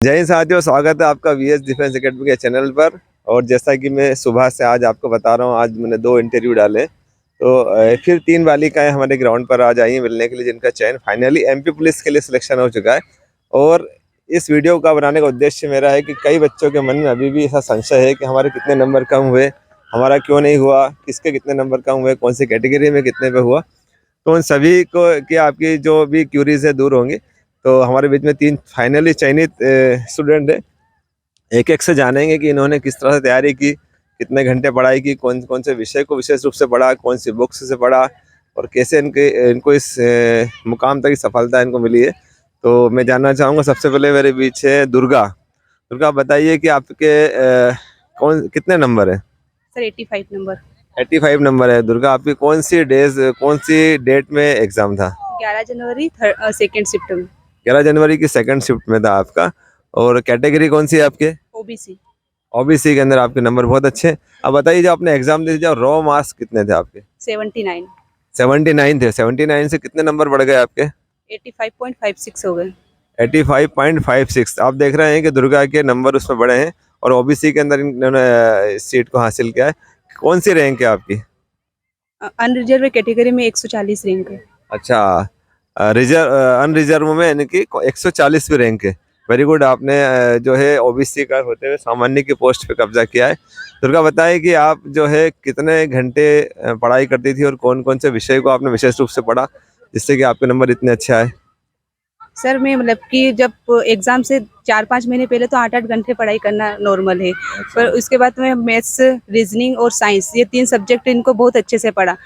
जय हिंद साथियों, स्वागत है आपका वीएस डिफेंस एकेडमी के चैनल पर। और जैसा कि मैं सुबह से आज आपको बता रहा हूँ, आज मैंने 2 इंटरव्यू डाले। तो फिर 3 बालिकाएं हमारे ग्राउंड पर आज आई हैं मिलने के लिए, जिनका चयन फाइनली एमपी पुलिस के लिए सिलेक्शन हो चुका है। और इस वीडियो का बनाने का उद्देश्य मेरा है कि कई बच्चों के मन में अभी भी ऐसा संशय है कि हमारे कितने नंबर कम हुए, हमारा क्यों नहीं हुआ, किसके कितने नंबर कम हुए, कौन सी कैटेगरी में कितने पे हुआ। तो उन सभी को कि आपकी जो भी क्यूरीज है दूर होंगी। तो हमारे बीच में 3 फाइनली चयनित स्टूडेंट है। एक एक से जानेंगे कि इन्होंने किस तरह से तैयारी की, कितने घंटे पढ़ाई की, कौन कौन से विषय को विशेष रूप से पढ़ा, कौन सी बुक्स से पढ़ा, और कैसे इनको इस मुकाम तक की सफलता इनको मिली है। तो मैं जानना चाहूँगा, सबसे पहले मेरे बीच है दुर्गा। दुर्गा, बताइए कि आपके कौन कितने नंबर है? Sir 85 number. 85 नंबर है। दुर्गा, आपकी कौन सी डेट में एग्ज़ाम था? 11 जनवरी सेकेंड शिफ्ट में। 11 जनवरी की सेकंड शिफ्ट में था आपका। और कैटेगरी कौन सी है आपके? ओबीसी। ओबीसी के अंदर आपके नंबर बहुत अच्छे हैं। अब बताइए, जो आपने एग्जाम दिए, जो रॉ मार्क्स कितने थे आपके? 79। 79 थे। 79 से कितने नंबर बढ़ गए आपके? 85.56 हो गए। 85.56। आप देख रहे हैं कि दुर्गा के नंबर उसमें बढ़े हैं और ओबीसी के अंदर इन्होंने इस सीट को हासिल किया है। कौन सी रैंक है आपकी? अनरिजर्व कैटेगरी में 140 रैंक है। अच्छा, रिजर्व अनरिजर्व में यानी कि 140वीं रैंक है। Very good. आपने जो है ओबीसी का होते हुए सामान्य की पोस्ट पे कब्जा किया है। दुर्गा, बताइए कि आप जो है कितने घंटे पढ़ाई करती थी और कौन कौन से विषय को आपने विशेष रूप से पढ़ा, जिससे कि आपके नंबर इतने अच्छे आए? सर मैं मतलब कि जब एग्जाम से 4-5 महीने पहले तो 8-8 घंटे पढ़ाई करना नॉर्मल है। पर उसके बाद मैं मैथ्स, रीजनिंग और साइंस, ये 3 सब्जेक्ट इनको बहुत अच्छे से पढ़ा।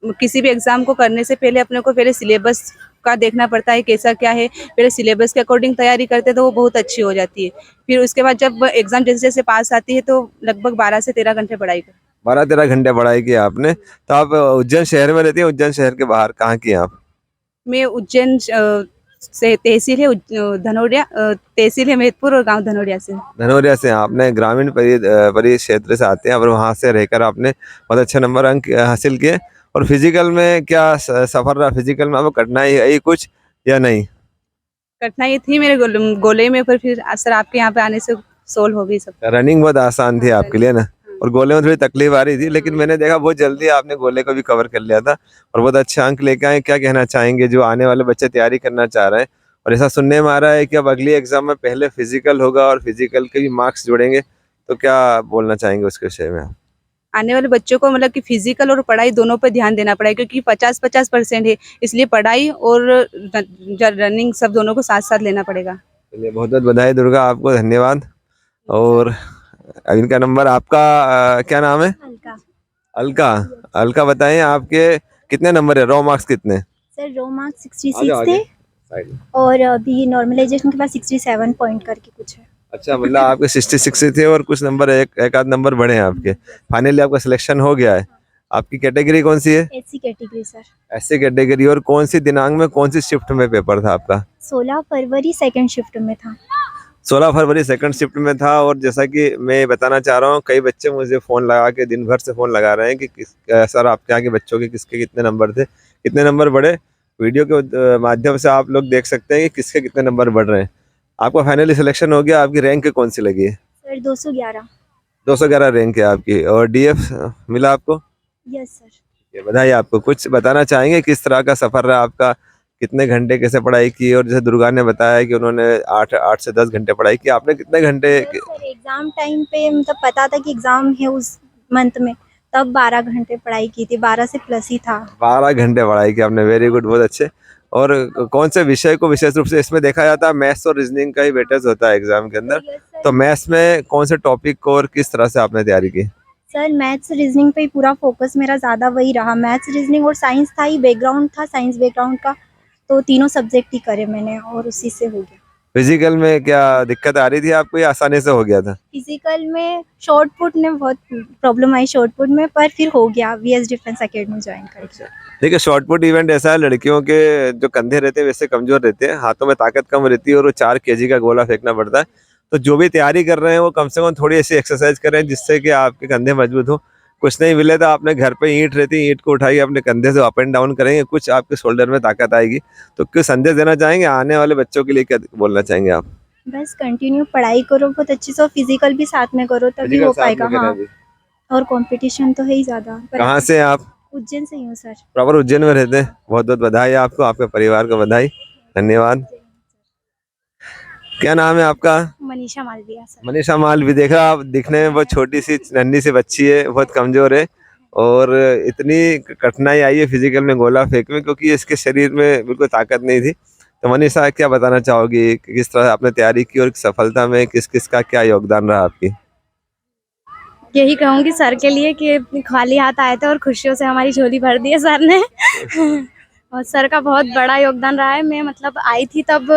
किसी भी एग्जाम को करने से पहले अपने को पहले सिलेबस का देखना पड़ता है कैसा क्या है। पहले सिलेबस के अकॉर्डिंग तैयारी करते हैं तो वो बहुत अच्छी हो जाती है। फिर उसके बाद जब एग्जाम जैसे जैसे पास आती है तो लगभग 12 से 13 घंटे पढ़ाई कर। 12-13 घंटे पढ़ाई की आपने। तो आप उज्जैन शहर में रहती हैं? उज्जैन शहर के बाहर कहाँ की हैं आप? मैं उज्जैन से तहसील है धनोरिया, तहसील है मेहतपुर और गांव धनोरिया से। धनौरिया से। आपने ग्रामीण परिक्षेत्र से आते हैं और वहाँ से रहकर आपने बहुत अच्छे नंबर अंक हासिल किए। और फिजिकल में क्या सफर रहा? फिजिकल में आपको कठिनाई आई कुछ या नहीं? कठिनाई थी मेरे गोले में, पर फिर सर आपके यहाँ पे आने से सोल्व हो गई सब। रनिंग बहुत आसान थी हाँ, आपके लिए ना? हाँ। और गोले में थोड़ी तकलीफ आ रही थी, लेकिन मैंने देखा बहुत जल्दी आपने गोले को भी कवर कर लिया था और बहुत अच्छे अंक लेके आए। क्या कहना चाहेंगे जो आने वाले बच्चे तैयारी करना चाह रहे हैं, और ऐसा सुनने में आ रहा है कि अब अगली एग्जाम में पहले फिजिकल होगा और फिजिकल के भी मार्क्स जुड़ेंगे, तो क्या बोलना चाहेंगे उसके विषय में आप? आने वाले बच्चों को मतलब कि फिजिकल और पढ़ाई दोनों पर ध्यान देना पड़ेगा, क्योंकि 50-50% है, इसलिए पढ़ाई और रनिंग सब दोनों को साथ साथ लेना पड़ेगा। चलिए, बहुत बहुत बधाई दुर्गा, आपको धन्यवाद। और अब इनका नंबर आपका क्या नाम है? अलका। अलका। अलका, बताएं आपके कितने नंबर है, रॉ मार्क्स कितने? सर रो मार्क्स आ जाओ 66 आगे थे साइड में। और अभी नॉर्मलाइजेशन के बाद 67 पॉइंट करके कुछ है। अच्छा, मतलब आपके 66 थे और कुछ नंबर एक आध नंबर बढ़े हैं आपके। फाइनली आपका सिलेक्शन हो गया है। आपकी कैटेगरी कौन सी है? SC category sir. SC category. और कौन सी दिनांक में कौन सी शिफ्ट में पेपर था आपका? 16 फरवरी सेकंड शिफ्ट में था। 16 फरवरी सेकंड शिफ्ट में था। और जैसा कि मैं बताना चाह रहा हूँ, कई बच्चे मुझे फ़ोन लगा के दिन भर से फ़ोन लगा रहे हैं कि सर आपके यहाँ के बच्चों के किसके कितने नंबर थे, कितने नंबर बढ़े। वीडियो के माध्यम से आप लोग देख सकते हैं कि किसके कितने नंबर बढ़ रहे हैं। आपका फाइनली सिलेक्शन हो गया। आपकी रैंक कौन सी लगी है? सर 211। 211 रैंक है आपकी। और डीएफ मिला आपको? Yes sir. ये बधाई आपको। कुछ बताना चाहेंगे किस तरह का सफ़र रहा आपका, कितने घंटे कैसे पढ़ाई की? और जैसे दुर्गा ने बताया कि उन्होंने 8 से 10 घंटे पढ़ाई की, आपने कितने घंटे? सर एग्जाम टाइम पे मतलब पता था कि एग्जाम है उस मंथ में, तब 12 घंटे पढ़ाई की थी, 12 से प्लस ही था। 12 घंटे पढ़ाई की आपने। वेरी गुड, बहुत अच्छे। और कौन से विषय को विशेष रूप से इसमें देखा जाता है? मैथ्स और रीजनिंग का ही वेटेज होता है एग्जाम के अंदर। Yes sir. तो मैथ्स में कौन से टॉपिक को और किस तरह से आपने तैयारी की? सर मैथ्स रीजनिंग पे ही पूरा फोकस मेरा ज़्यादा वही रहा। मैथ्स रीजनिंग और साइंस था ही, बैकग्राउंड था साइंस बैकग्राउंड का, तो तीनों सब्जेक्ट ही करे मैंने और उसी से हो गया। फिजिकल में क्या दिक्कत आ रही थी आपको या आसानी से हो गया था? फिजिकल में शॉर्ट पुट में बहुत प्रॉब्लम आई, शॉर्ट पुट में, पर फिर हो गया वीएस डिफेंस एकेडमी ज्वाइन करके। देखिए, शॉर्ट पुट इवेंट ऐसा है, लड़कियों के जो कंधे रहते हैं वैसे कमजोर रहते हैं, हाथों में ताकत कम रहती है और वो 4 केजी का गोला फेंकना पड़ता है। तो जो भी तैयारी कर रहे हैं वो कम से कम थोड़ी ऐसी एक्सरसाइज करें जिससे कि आपके कंधे मजबूत हो। कुछ नहीं मिले तो आपने घर पे ईंट रहती है, ईंट को उठाइए, अपने कंधे से अप एंड डाउन करेंगे, कुछ आपके शोल्डर में ताकत आएगी। तो कुछ संदेश देना चाहेंगे आने वाले बच्चों के लिए, क्या बोलना चाहेंगे आप? बस कंटिन्यू पढ़ाई करो बहुत अच्छी से, और फिजिकल भी साथ में करो तभी फिजिकल हो साथ पाएगा। में करें हाँ, अभी। और कंपटीशन तो है ही ज़्यादा, पर कहाँ अच्छे से हैं आप? उज्जैन से ही हूँ सर। प्रॉपर उज्जैन में रहते हैं? बहुत बहुत बधाई है आपको, आपके परिवार को बधाई, धन्यवाद। क्या नाम है आपका? मनीषा मालविया सर। मनीषा मालवी। देखा आप, दिखने में बहुत छोटी सी नन्ही सी बच्ची है, बहुत कमजोर है, और इतनी कठिनाई आई है फिजिकल में गोला फेंक में, क्योंकि इसके शरीर में बिल्कुल ताकत नहीं थी। तो मनीषा, क्या बताना चाहोगी कि किस तरह आपने तैयारी की और सफलता में किस किस का क्या योगदान रहा आपकी? यही कहूँगी सर के लिए कि खाली हाथ आए थे और खुशियों से हमारी झोली भर दी है सर ने। और सर का बहुत बड़ा योगदान रहा है। मैं मतलब आई थी तब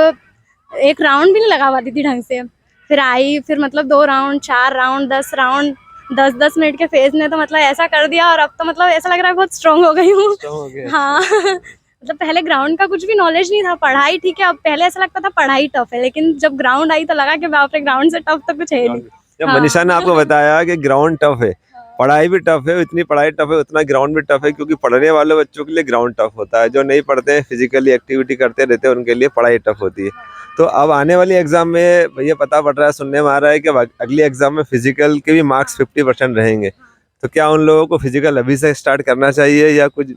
एक राउंड भी नहीं लगा पाती थी ढंग से, फिर आई, फिर मतलब 2 राउंड, 4 राउंड, 10 राउंड, 10-10 मिनट के फेज ने तो मतलब ऐसा कर दिया, और अब तो मतलब ऐसा लग रहा है बहुत स्ट्रांग हो गई हूँ। हाँ। मतलब पहले ग्राउंड का कुछ भी नॉलेज नहीं था, पढ़ाई ठीक है, अब पहले ऐसा लगता था पढ़ाई टफ है, लेकिन जब ग्राउंड आई तो लगा कि बाप रे, ग्राउंड से टफ तो कुछ है ही नहीं। जब हाँ। मनीषा ने आपको बताया कि ग्राउंड टफ है, पढ़ाई भी टफ है, इतनी पढ़ाई टफ है उतना ग्राउंड भी टफ है, क्योंकि पढ़ने वाले बच्चों के लिए ग्राउंड टफ होता है, जो नहीं पढ़ते हैं, फिजिकली एक्टिविटी करते रहते हैं, उनके लिए पढ़ाई टफ होती है। तो अब आने वाली एग्जाम में ये पता पड़ रहा है, सुनने में आ रहा है कि अब अगली एग्जाम में फिजिकल के भी मार्क्स 50% रहेंगे। तो क्या उन लोगों को फिजिकल अभी से स्टार्ट करना चाहिए या कुछ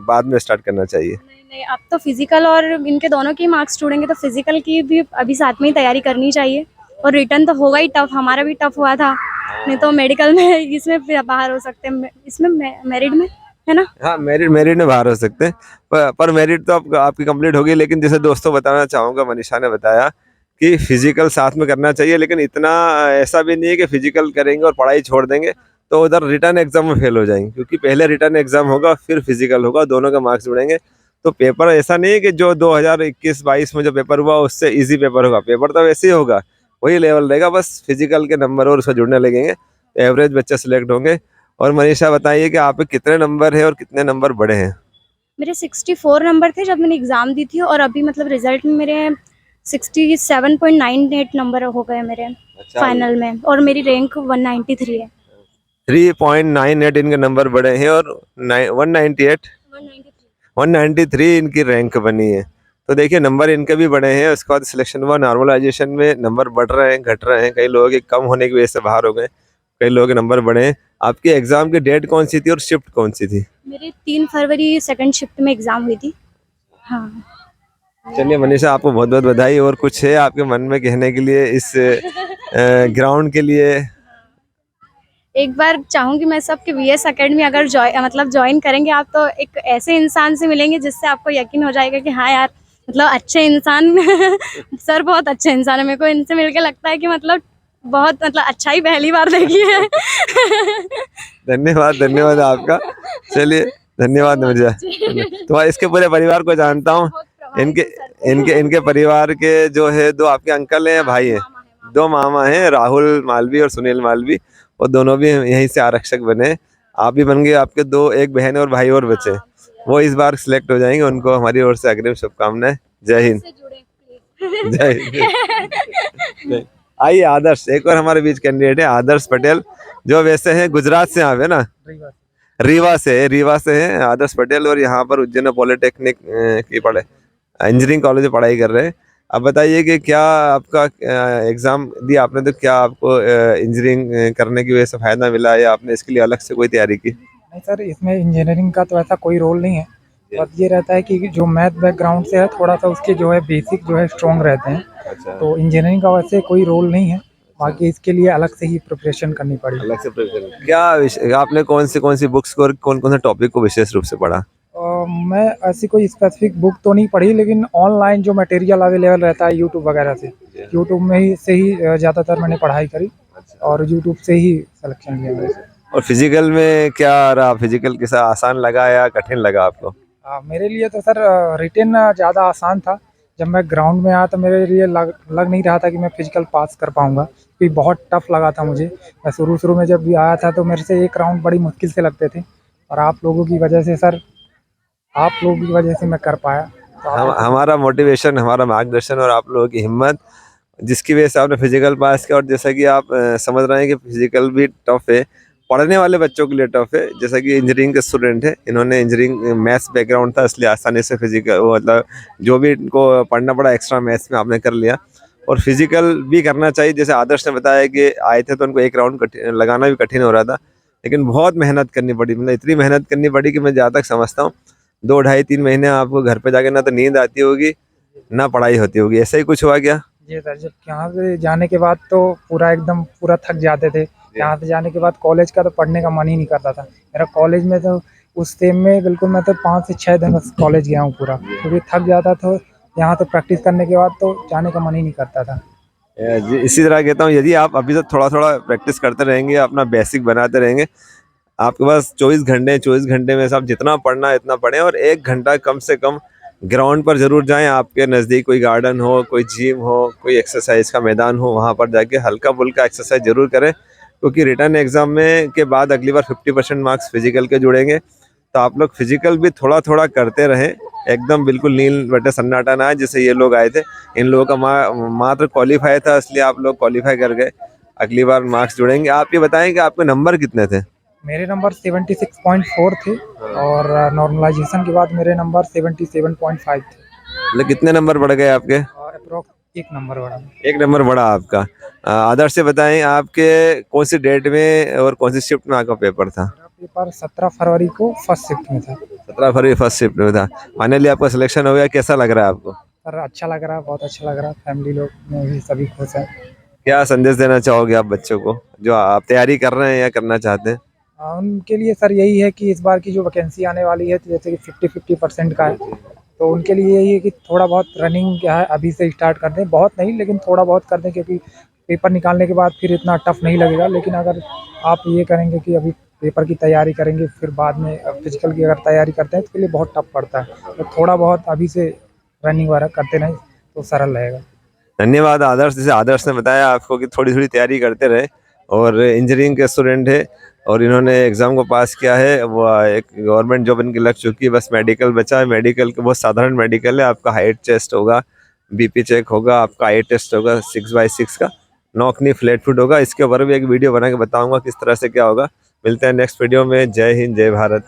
बाद में स्टार्ट करना चाहिए? नहीं, अब तो फिजिकल और इनके दोनों के मार्क्स जुड़ेंगे, तो फिजिकल की भी अभी साथ में ही तैयारी करनी चाहिए। और रिटर्न तो होगा ही टफ, हमारा भी टफ हुआ था, नहीं तो मेडिकल में इसमें फिर बाहर हो सकते हैं, इसमें मेरिट में, है ना। हाँ, मेरिट मेरिट में बाहर हो सकते हैं, पर मेरिट तो आपकी कंप्लीट होगी। लेकिन जैसे दोस्तों बताना चाहूँगा, मनीषा ने बताया कि फिजिकल साथ में करना चाहिए, लेकिन इतना ऐसा भी नहीं है कि फिजिकल करेंगे और पढ़ाई छोड़ देंगे तो उधर रिटर्न एग्जाम में फेल हो जाएंगे, क्योंकि पहले रिटर्न एग्जाम होगा फिर फिजिकल होगा, दोनों के मार्क्स जुड़ेंगे। तो पेपर ऐसा नहीं है कि जो 2021-22 में जो पेपर हुआ उससे इजी पेपर होगा, पेपर तो वैसे ही होगा, वही लेवल रहेगा, बस फिजिकल के नंबर और उसमें जुड़ने लगेंगे, एवरेज बच्चे सिलेक्ट होंगे। और मनीषा बताइए कि आप पे कितने नंबर है और कितने नंबर बढ़े हैं? मेरे 64 नंबर थे जब मैंने एग्ज़ाम दी थी, और अभी मतलब रिजल्ट में मेरे 67.98 नंबर हो गए मेरे अच्छा, फाइनल में, और मेरी रैंक 193 है। 3.98 इनके नंबर बढ़े हैं, और 198 193 इनकी रैंक बनी है। तो देखिए, नंबर इनके भी बढ़े हैं, उसके बाद सिलेक्शन हुआ, नॉर्मलाइजेशन में नंबर बढ़ रहे हैं, घट रहे हैं, कई लोगों के कम होने की वजह से बाहर हो गए, कई लोगों के नंबर बढ़े हैं। आपके एग्जाम की डेट कौन सी थी और शिफ्ट कौन सी थी? मेरी 3 फरवरी सेकंड शिफ्ट में एग्ज़ाम हुई थी। हाँ। चलिए मनीषा, आपको बहुत बहुत बधाई। और कुछ है आपके मन में कहने के लिए इस ग्राउंड के लिए? एक बार चाहूँगी मैं सबके वीएस एकेडमी अगर ज्वाइन करेंगे आप, तो एक ऐसे इंसान से मिलेंगे जिससे आपको यकीन हो जाएगा कि हाँ यार, मतलब अच्छे इंसान। सर बहुत अच्छे इंसान है, मेरे को इनसे मिलके लगता है कि मतलब बहुत मतलब अच्छा ही पहली बार देखी है। धन्यवाद, धन्यवाद आपका। चलिए, धन्यवाद मनीषा। तो इसके पूरे परिवार को जानता हूँ, इनके इनके इनके परिवार के जो है 2 आपके अंकल हैं, भाई हैं, 2 मामा हैं, राहुल मालवी और सुनील मालवी, और दोनों भी यहीं से आरक्षक बने। आप भी बन गए, आपके 2 एक बहन और भाई और बचे, वो इस बार सिलेक्ट हो जाएंगे, उनको हमारी ओर से अग्रिम शुभकामनाएं। जय हिंद। जय हिंद। आइए आदर्श, एक और हमारे बीच कैंडिडेट है आदर्श पटेल, जो वैसे हैं गुजरात से, आप है ना, रीवा से हैं आदर्श पटेल, और यहाँ पर उज्जैन पॉलिटेक्निक की इंजीनियरिंग कॉलेज में पढ़ाई कर रहे हैं। अब बताइए कि क्या आपका एग्जाम दिया आपने, तो क्या आपको इंजीनियरिंग करने की वजह से फायदा मिला, या आपने इसके लिए अलग से कोई तैयारी की? नहीं सर, इसमें इंजीनियरिंग का तो ऐसा कोई रोल नहीं है, बस ये रहता है कि जो मैथ बैकग्राउंड से है थोड़ा सा उसके जो है बेसिक जो है स्ट्रॉन्ग रहते हैं। अच्छा, तो इंजीनियरिंग का वैसे कोई रोल नहीं है, बाकी इसके लिए अलग से ही प्रिपरेशन करनी पड़ी। अलग से प्रिपरेशन क्या आपने कौन सी बुक्स को और कौन कौन से टॉपिक को विशेष रूप से पढ़ा? मैं ऐसी कोई स्पेसिफिक बुक तो नहीं पढ़ी, लेकिन ऑनलाइन जो मटेरियल अवेलेबल रहता है यूट्यूब वगैरह से, यूट्यूब में ही से ही ज़्यादातर मैंने पढ़ाई करी, और यूट्यूब से ही सिलेक्शन लिया मैंने। और फिजिकल में क्या रहा, फिजिकल कैसा, आसान लगा या कठिन लगा आपको? मेरे लिए तो सर रिटेन ज़्यादा आसान था। जब मैं ग्राउंड में आया तो मेरे लिए लग नहीं रहा था कि मैं फिजिकल पास कर पाऊंगा, क्योंकि बहुत टफ लगा था मुझे। मैं शुरू में जब भी आया था तो मेरे से एक राउंड बड़ी मुश्किल से लगते थे, और आप लोगों की वजह से सर, आप लोगों की वजह से मैं कर पाया। तो हमारा मोटिवेशन, हमारा मार्गदर्शन और आप लोगों की हिम्मत, जिसकी वजह से आपने फिजिकल पास किया। और जैसा कि आप समझ रहे हैं कि फिजिकल भी टफ है, पढ़ने वाले बच्चों के लिए टफ है, जैसा कि इंजीनियरिंग के स्टूडेंट है, इन्होंने इंजीनियरिंग मैथ्स बैकग्राउंड था, इसलिए आसानी से फिजिकल, वो मतलब जो भी इनको पढ़ना पड़ा एक्स्ट्रा मैथ्स में आपने कर लिया। और फिजिकल भी करना चाहिए। जैसे आदर्श ने बताया कि आए थे तो उनको एक राउंड लगाना भी कठिन हो रहा था, लेकिन बहुत मेहनत करनी पड़ी, मतलब इतनी मेहनत करनी पड़ी कि मैं जहाँ तक समझता हूँ 2 ढाई 3 महीने आपको घर पे जाके ना तो नींद आती होगी ना पढ़ाई होती होगी। ऐसा ही कुछ हुआ क्या? जी सर, जब यहाँ से जाने के बाद तो पूरा थक जाते थे। यहाँ से जाने के बाद कॉलेज का तो पढ़ने का मन ही नहीं करता था मेरा। कॉलेज में तो उस टाइम में बिल्कुल मैं तो 5 से 6 दिन बस कॉलेज गया हूँ पूरा, क्योंकि थक जाता था। यहाँ तो प्रैक्टिस करने के बाद तो जाने का मन ही नहीं करता था। इसी तरह कहता हूँ, यदि आप अभी से थोड़ा थोड़ा प्रैक्टिस करते रहेंगे, अपना बेसिक बनाते रहेंगे, आपके पास 24 घंटे में से आप जितना पढ़ना है इतना पढ़ें, और 1 घंटा कम से कम ग्राउंड पर जरूर जाएं। आपके नज़दीक कोई गार्डन हो, कोई जिम हो, कोई एक्सरसाइज का मैदान हो, वहाँ पर जाके हल्का फुल्का एक्सरसाइज जरूर करें, क्योंकि रिटर्न एग्जाम में के बाद अगली बार 50% मार्क्स फिजिकल के जुड़ेंगे। तो आप लोग फिजिकल भी थोड़ा थोड़ा करते रहें, एकदम बिल्कुल नील बटे सन्नाटा ना है जैसे ये लोग आए थे। इन लोगों का मात्र क्वालिफाई था, इसलिए आप लोग क्वालिफाई कर गए, अगली बार मार्क्स जुड़ेंगे। आप ये बताएं कि आपके नंबर कितने थे? मेरे नंबर 76.4 थे और नॉर्मलाइजेशन के बाद मेरे नंबर 77.5 थे। मतलब कितने नंबर बढ़ गए आपके? और अप्रोक्स 1 नंबर बढ़ा। 1 नंबर बढ़ा आपका। आदर्श से बताएं, आपके कौन सी डेट में और कौन सी शिफ्ट में आपका पेपर था? मेरा पेपर 17 फरवरी को फर्स्ट शिफ्ट में था। 17 फरवरी फर्स्ट शिफ्ट में था। फाइनली आपका सिलेक्शन हो गया, कैसा लग रहा है आपको? सर अच्छा लग रहा है, बहुत अच्छा लग रहा है। फैमिली लोग में भी सभी खुश हैं। क्या संदेश देना चाहोगे आप बच्चों को जो आप तैयारी कर रहे हैं या करना चाहते हैं? उनके लिए सर यही है कि इस बार की जो वैकेंसी आने वाली है, तो जैसे कि 50-50% का है, तो उनके लिए यही है कि थोड़ा बहुत रनिंग क्या है अभी से स्टार्ट कर दें। बहुत नहीं, लेकिन थोड़ा बहुत कर दें, क्योंकि पेपर निकालने के बाद फिर इतना टफ नहीं लगेगा। लेकिन अगर आप ये करेंगे कि अभी पेपर की तैयारी करेंगे, फिर बाद में फिजिकल की अगर तैयारी करते हैं तो उसके लिए बहुत टफ पड़ता है। तो थोड़ा बहुत अभी से रनिंग वगैरह करते रहें तो सरल रहेगा। धन्यवाद आदर्श। जैसे आदर्श ने बताया आपको कि थोड़ी थोड़ी तैयारी करते रहे, और इंजीनियरिंग के स्टूडेंट है और इन्होंने एग्ज़ाम को पास किया है, वो एक गवर्नमेंट जॉब इनकी लग चुकी है, बस मेडिकल बचा है। मेडिकल के बहुत साधारण मेडिकल है, आपका हाइट टेस्ट होगा, बीपी चेक होगा, आपका आई टेस्ट होगा 6x6 का, नॉक नी फ्लैट फुट होगा। इसके ऊपर भी एक वीडियो बना के बताऊंगा किस तरह से क्या होगा। मिलते हैं नेक्स्ट वीडियो में। जय हिंद, जय भारत।